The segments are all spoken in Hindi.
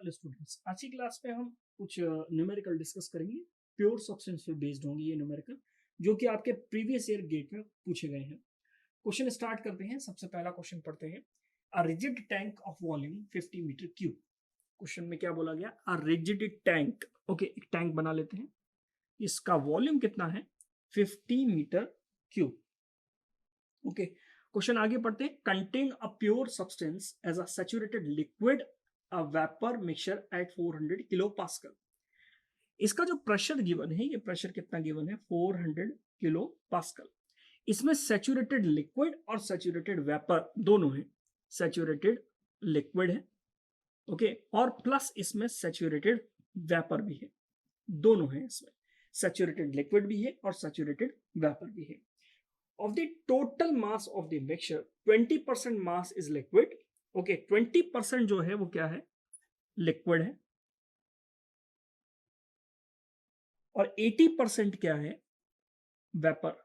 हेलो स्टूडेंट्स, आज की क्लास में हम कुछ न्यूमेरिकल डिस्कस करेंगे। प्योर सब्सटेंस पे बेस्ड होंगे ये न्यूमेरिकल, जो कि आपके प्रीवियस ईयर गेट में पूछे गए हैं। क्वेश्चन स्टार्ट करते हैं। सबसे पहला क्वेश्चन पढ़ते हैं। A rigid tank of volume 50 metre cube. Question में क्या बोला गया? A rigid tank. ओके, एक टैंक बना लेते हैं। इसका वॉल्यूम कितना है? 50 मीटर क्यूब। ओके, क्वेश्चन आगे पढ़ते हैं। Contain a pure substance as a saturated liquid a vapour mixture at 400 kilo pascal. इसका जो प्रेशर गिवन है, ये प्रेशर कितना गिवन है? 400 किलो पास्कल। इसमें सैचुरेटेड लिक्विड और सैचुरेटेड वेपर दोनों है। सैचुरेटेड लिक्विड है, ओके, और प्लस इसमें सैचुरेटेड वेपर भी है। दोनों है इसमें, सैचुरेटेड लिक्विड भी है और सैचुरेटेड वेपर भी है। Of the total mass of the mixture, 20% mass is liquid. Okay, 20% जो है वो क्या है? लिक्विड है। और 80% क्या है? वेपर।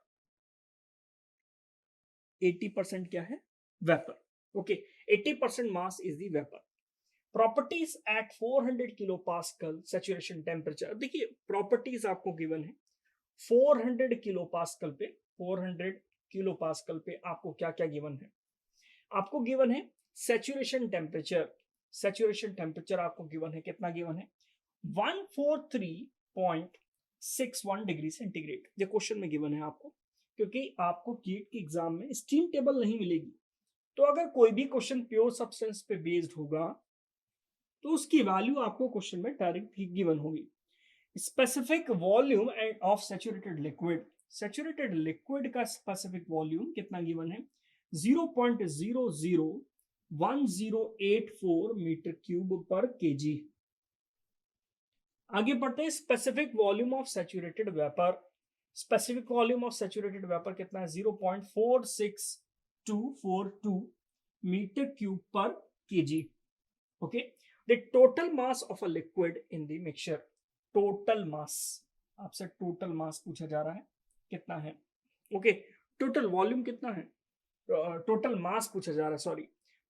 80% क्या है? Vapour. Okay, 80% mass is the vapor. Properties at 400 kilo pascal saturation temperature। देखिए प्रॉपर्टीज आपको गिवन है 400 किलो पास्कल पे। 400 किलो पास्कल पे आपको क्या क्या गिवन है? आपको गिवन है सैचुरेशन टेम्परेचर। सैचुरेशन टेम्परेचर आपको गिवन है, कितना गिवन है? 143.61 डिग्री सेंटीग्रेड। ये क्वेश्चन में गिवन है आपको, क्योंकि आपको कीट के एग्जाम में स्टीम टेबल नहीं मिलेगी। तो अगर कोई भी क्वेश्चन प्योर सब्सटेंस पे बेस्ड होगा तो उसकी वैल्यू आपको क्वेश्चन में डायरेक्ट गिवन होगी। Specific volume of saturated liquid. Saturated liquid का स्पेसिफिक वॉल्यूम कितना गिवन है? 0.001084 मीटर क्यूब पर केजी। आगे बढ़ते हैं। Specific volume of saturated vapour. Specific volume of saturated vapour कितना है? 0.46242 मीटर क्यूब पर KG. Okay, the total mass of a liquid in the mixture. Total mass, आपसे टोटल मास पूछा जा रहा है, कितना है? ओके, टोटल वॉल्यूम कितना है? टोटल मास पूछा जा रहा है, sorry,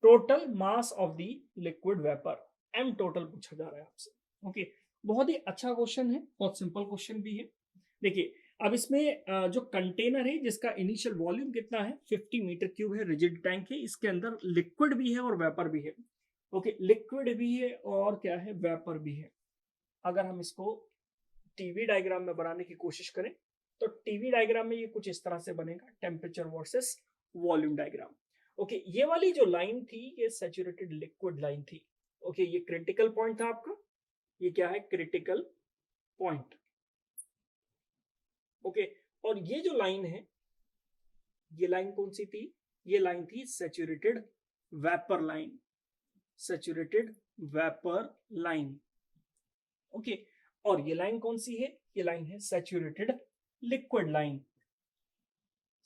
total mass of the liquid vapour, M total पूछा जा रहा है आपसे। ओके, बहुत ही अच्छा क्वेश्चन है, बहुत सिंपल क्वेश्चन भी है। देखिए अब इसमें जो कंटेनर है जिसका इनिशियल वॉल्यूम कितना है? 50 मीटर क्यूब है, रिजिड टैंक है, इसके अंदर लिक्विड भी है और वेपर भी है। ओके, लिक्विड भी है और क्या है? वेपर भी है। अगर हम इसको टीवी डायग्राम में बनाने की कोशिश करें तो टीवी डायग्राम में ये कुछ इस तरह से बनेगा, temperature versus volume diagram. Okay, ये वाली जो लाइन थी ये सैचुरेटेड लिक्विड लाइन थी। ओके, ये क्रिटिकल पॉइंट था आपका। ये क्या है? Critical point. ओके, और ये जो लाइन है, ये लाइन कौन सी थी? ये लाइन थी saturated vapour line. Saturated vapour line. Okay, और ये लाइन कौन सी है? ये लाइन है saturated liquid line.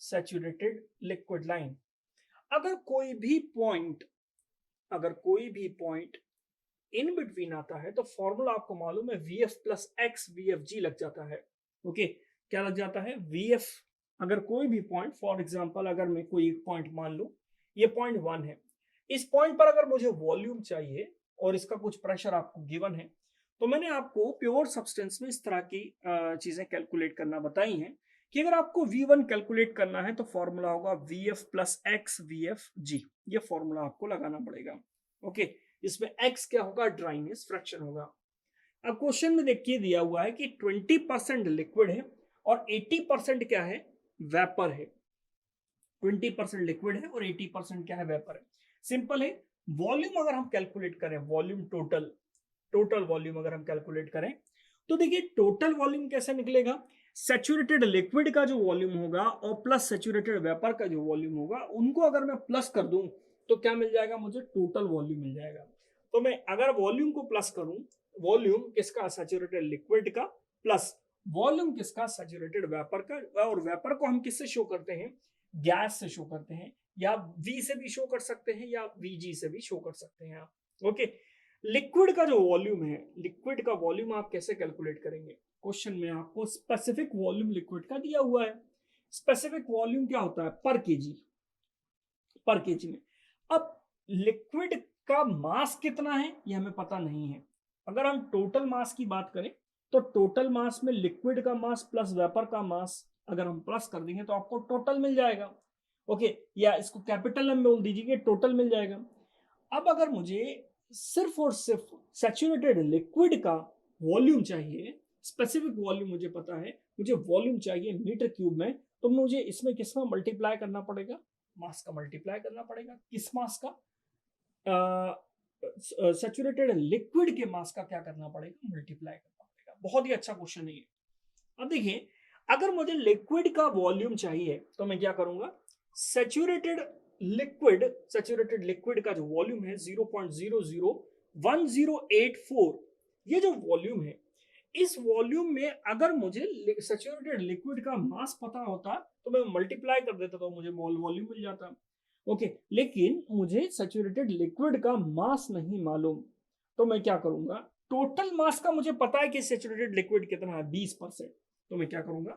Saturated liquid line. अगर कोई भी पॉइंट, अगर कोई भी पॉइंट इन बिटवीन आता है तो फॉर्मूला आपको मालूम है VF प्लस एक्स VFG लग जाता है। ओके, क्या लग जाता है? VF। अगर कोई भी पॉइंट, फॉर एग्जांपल अगर मैं कोई एक पॉइंट मान लूं, ये पॉइंट 1 है, इस पॉइंट पर अगर मुझे वॉल्यूम चाहिए और इसका कुछ प्रेशर आपको गिवन है, तो मैंने आपको प्योर सब्सटेंस में इस तरह की चीजें कैलकुलेट करना बताई हैं कि अगर आपको V1 कैलकुलेट करना है तो फॉर्मूला होगा VF प्लस एक्स VFG। ये फॉर्मूला आपको लगाना पड़ेगा। ओके, इसमें x क्या होगा? ड्राइनेस फ्रैक्शन होगा। अब क्वेश्चन में देखिए दिया हुआ है कि 20% लिक्विड है और 80% क्या है? वेपर है। 20% लिक्विड है और 80% क्या है? वेपर है। सिंपल है। वॉल्यूम अगर हम कैलकुलेट करें, वॉल्यूम टोटल, टोटल वॉल्यूम अगर हम कैलकुलेट करें तो देखिए टोटल वॉल्यूम कैसे निकलेगा? सैचुरेटेड लिक्विड का जो वॉल्यूम होगा और प्लस सैचुरेटेड वेपर का जो वॉल्यूम होगा, उनको अगर मैं प्लस कर दूं तो क्या मिल जाएगा मुझे? टोटल वॉल्यूम मिल जाएगा। तो मैं अगर वॉल्यूम को प्लस करूं, वॉल्यूम किसका? सैचुरेटेड लिक्विड का, प्लस वॉल्यूम किसका? सैचुरेटेड वेपर का। और वेपर को हम किससे शो करते हैं? गैस से शो करते हैं, या V से भी शो कर सकते हैं या VG से भी शो कर सकते हैं आप। ओके, लिक्विड का जो वॉल्यूम है, लिक्विड का वॉल्यूम आप कैसे कैलकुलेट करेंगे? क्वेश्चन में आपको स्पेसिफिक वॉल्यूम लिक्विड का दिया हुआ है। स्पेसिफिक वॉल्यूम क्या होता है? पर केजी, पर केजी में। अब लिक्विड का मास कितना है ये हमें पता नहीं है, अगर हम टोटल मास की बात करें तो टोटल मास में लिक्विड का मास प्लस वेपर का मास अगर हम प्लस कर देंगे तो आपको टोटल मिल जाएगा। ओके, या इसको कैपिटल में बोल दीजिए, टोटल मिल जाएगा। अब अगर मुझे सिर्फ और सिर्फ सैचुरेटेड लिक्विड का वॉल्यूम चाहिए, स्पेसिफिक वॉल्यूम मुझे पता है, मुझे वॉल्यूम चाहिए मीटर क्यूब में, तो मुझे इसमें किसका मल्टीप्लाई करना पड़ेगा? मास का मल्टीप्लाई करना पड़ेगा। किस मास का? सैचुरेटेड लिक्विड के मास का क्या करना पड़ेगा? मल्टीप्लाई करना पड़ेगा। बहुत ही अच्छा क्वेश्चन है ये। अब देखिए, अगर मुझे लिक्विड का वॉल्यूम चाहिए तो मैं क्या करूंगा? सैचुरेटेड लिक्विड का जो वॉल्यूम है 0.001084, ये जो वॉल्यूम है, इस वॉल्यूम में अगर मुझे सैचुरेटेड लिक्विड का मास पता होता तो मैं मल्टीप्लाई कर देता तो मुझे मोल वॉल्यूम मिल जाता। ओके, लेकिन मुझे सैचुरेटेड लिक्विड का मास नहीं मालूम, तो मैं क्या करूंगा? टोटल मास का मुझे पता है कि सैचुरेटेड लिक्विड कितना है, 20%। तो मैं क्या करूंगा?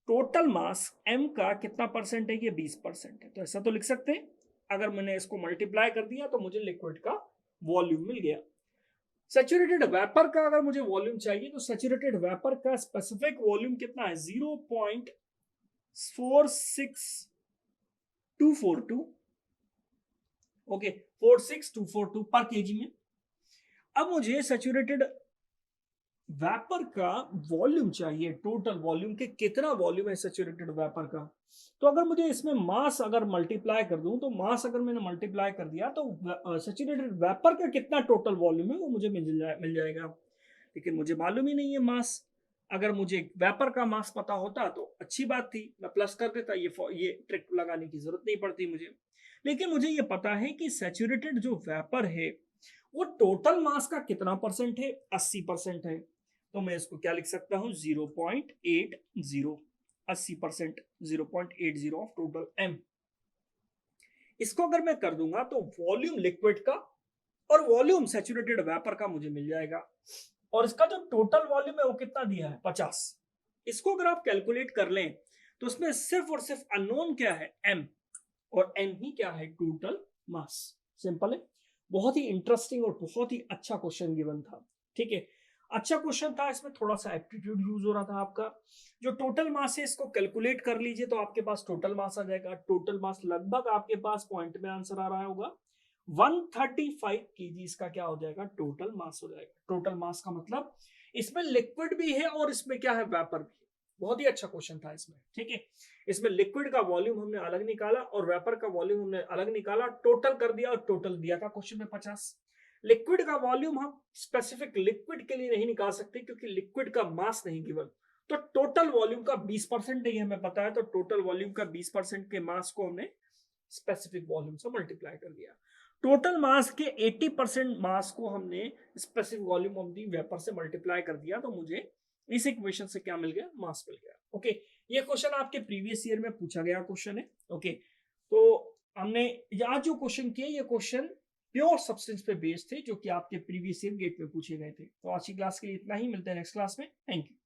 टोटल मास m का कितना परसेंट है? ये 20% है। तो ऐसा तो लिख सकते हैं, अगर मैंने इसको मल्टीप्लाई कर दिया तो मुझे लिक्विड का वॉल्यूम मिल गया। सैचुरेटेड वेपर का अगर मुझे वॉल्यूम चाहिए तो सैचुरेटेड वेपर का स्पेसिफिक वॉल्यूम कितना है? 0.46242। ओके, 46242 पर केजी में। अब मुझे सैचुरेटेड वेपर का वॉल्यूम चाहिए, टोटल वॉल्यूम के कितना वॉल्यूम है सैचुरेटेड वेपर का। तो अगर मुझे इसमें मास अगर मल्टीप्लाई कर दूं, तो मास अगर मैंने मल्टीप्लाई कर दिया तो सैचुरेटेड वेपर का कितना टोटल वॉल्यूम है वो मुझे मिल जाएगा। लेकिन मुझे मालूम ही नहीं है मास। अगर मुझे वेपर का मास पता होता तो अच्छी बात थी, मैं प्लस कर देता, ये ट्रिक लगाने की जरूरत नहीं पड़ती मुझे। लेकिन मुझे ये पता है कि सैचुरेटेड जो वेपर है वो टोटल मास का कितना परसेंट है? 80% है। तो मैं इसको क्या लिख सकता हूं? 0.80, 80%, 0.80 ऑफ टोटल m। इसको अगर मैं कर दूंगा तो वॉल्यूम लिक्विड का और वॉल्यूम सैचुरेटेड वेपर का मुझे मिल जाएगा। और इसका जो टोटल वॉल्यूम है वो कितना दिया है? 50। इसको अगर आप कैलकुलेट कर लें तो इसमें सिर्फ और सिर्फ अननोन क्या है? m। और m ही क्या है? Total mass. सिंपल है। बहुत ही इंटरेस्टिंग और बहुत ही अच्छा क्वेश्चन गिवन था। ठीक है, अच्छा क्वेश्चन था, इसमें थोड़ा सा एप्टीट्यूड यूज हो रहा था आपका। जो टोटल मास है इसको कैलकुलेट कर लीजिए तो आपके पास टोटल मास आ जाएगा। टोटल मास लगभग आपके पास पॉइंट में आंसर आ रहा होगा 135 kg। इसका क्या हो जाएगा? टोटल मास हो जाएगा। टोटल मास का मतलब इसमें लिक्विड भी है और इसमें क्या है? वेपर भी है। बहुत ही अच्छा क्वेश्चन था इसमें। ठीक है, इसमें लिक्विड का वॉल्यूम हमने अलग निकाला और वेपर का वॉल्यूम हमने अलग निकाला, टोटल कर दिया और टोटल दिया था क्वेश्चन में 50। लिक्विड का वॉल्यूम हम स्पेसिफिक लिक्विड के लिए नहीं निकाल सकते क्योंकि लिक्विड का मास नहीं गिवन। तो टोटल वॉल्यूम का 20% नहीं हमें पता है, तो टोटल वॉल्यूम का 20% के मास को हमने स्पेसिफिक वॉल्यूम से मल्टीप्लाई कर दिया। टोटल मास के 80% मास को हमने specific volume of the vapour से मल्टीप्लाई कर दिया, तो मुझे इस इक्वेशन से क्या मिल गया? मास मिल गया। ओके, ये क्वेश्चन आपके प्रीवियस ईयर में पूछा गया क्वेश्चन है। ओके, तो हमने आज जो क्वेश्चन किए ये क्वेश्चन प्योर सब्सटेंस पे बेस्ड थे जो कि आपके प्रीवियस ईयर गेट में पूछे गए थे। तो आज की क्लास के लिए इतना ही, मिलते हैं नेक्स्ट क्लास में। Thank you.